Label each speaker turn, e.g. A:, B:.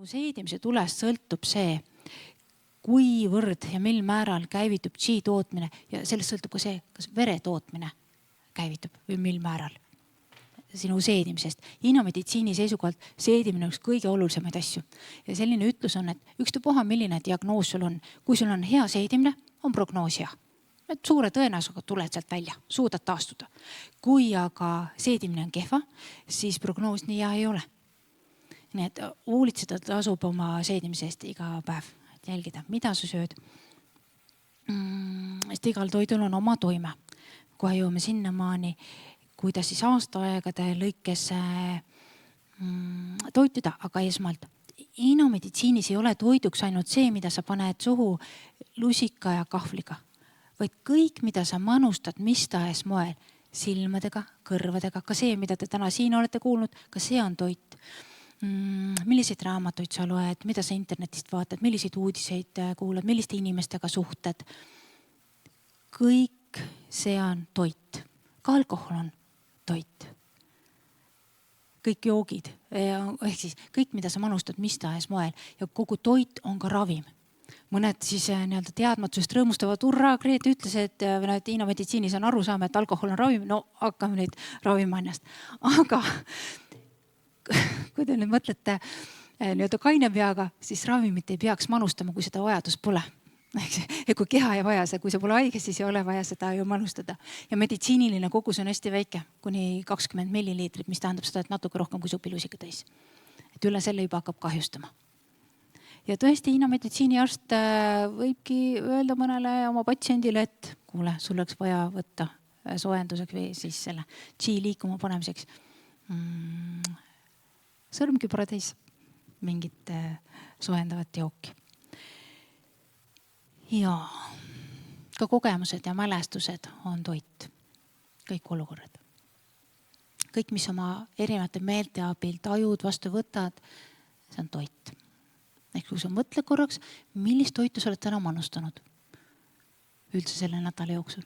A: Seedimise tulest sõltub see, kuivõrd ja mil määral käivitub Qi tootmine ja sellest sõltub ka see, kas vere tootmine käivitub või mil määral sinu seedimisest. Hinnameditsiini seisukohalt seedimine on üks kõige olulisemaid asju. Ja selline ütlus on, et ükstapuha milline diagnoos sul on. Kui sul on hea seedimine, on prognoos hea. Et suure tõenäosusega tuled sealt välja, suudad taastuda. Kui aga seedimine on kehva, siis prognoos nii hea ei ole. Nii et hoolitseda tasub oma seedimise eest iga päev. Et jälgida, mida sa sööd. Sest igal toidul on oma toime. Kohe jõuame sinnamaani, kuidas siis aastaaegade lõikes toituda, aga esmalt. Hinnameditsiinis ei ole toiduks ainult see, mida sa paned suhu lusika ja kahvliga, vaid kõik, mida sa manustad mis tahes moel, silmadega, kõrvadega, ka see, mida te täna siin olete kuulnud, ka see on toit. Milliseid raamatuid sa loed, mida sa internetist vaatad, milliseid uudiseid kuulad, milliste inimestega suhted. Kõik see on toit. Ka alkohol on toit. Kõik joogid, ehk siis kõik, mida sa manustad mis tahes moel ja kogu toit on ka ravim. Mõned siis teadmatusest rõõmustavad, urraa, Greet ütles, et hinnameditsiinis on aru saama, et alkohol on ravim. No hakkame nüüd ravima ennast. Aga kui te nüüd mõtlete kaine peaga, siis ravimit ei peaks manustama, kui seda vajadus pole. Ja kui keha ei vaja see, kui see pole haige, siis ei ole vaja seda ju manustada. Ja meditsiiniline kogus on hästi väike, kuni 20 milliliitrit, mis tähendab seda, et natuke rohkem kui supilusika täis. Et üle selle juba hakkab kahjustama. Ja tõesti hinnameditsiiniarst võibki öelda mõnele oma patsiendile, et kuule, sul oleks vaja võtta soojenduseks või siis selle Qi liikuma panemiseks sõrmkübratäis mingit soojendavat jooki. Ja ka kogemused ja mälestused on toit. Kõik olukorrad. Kõik, mis oma erinevate meelte abil tajud vastu võtad, see on toit. Ehk kui sa mõtle korraks, millist toitu sa oled täna manustanud üldse selle nädala jooksul.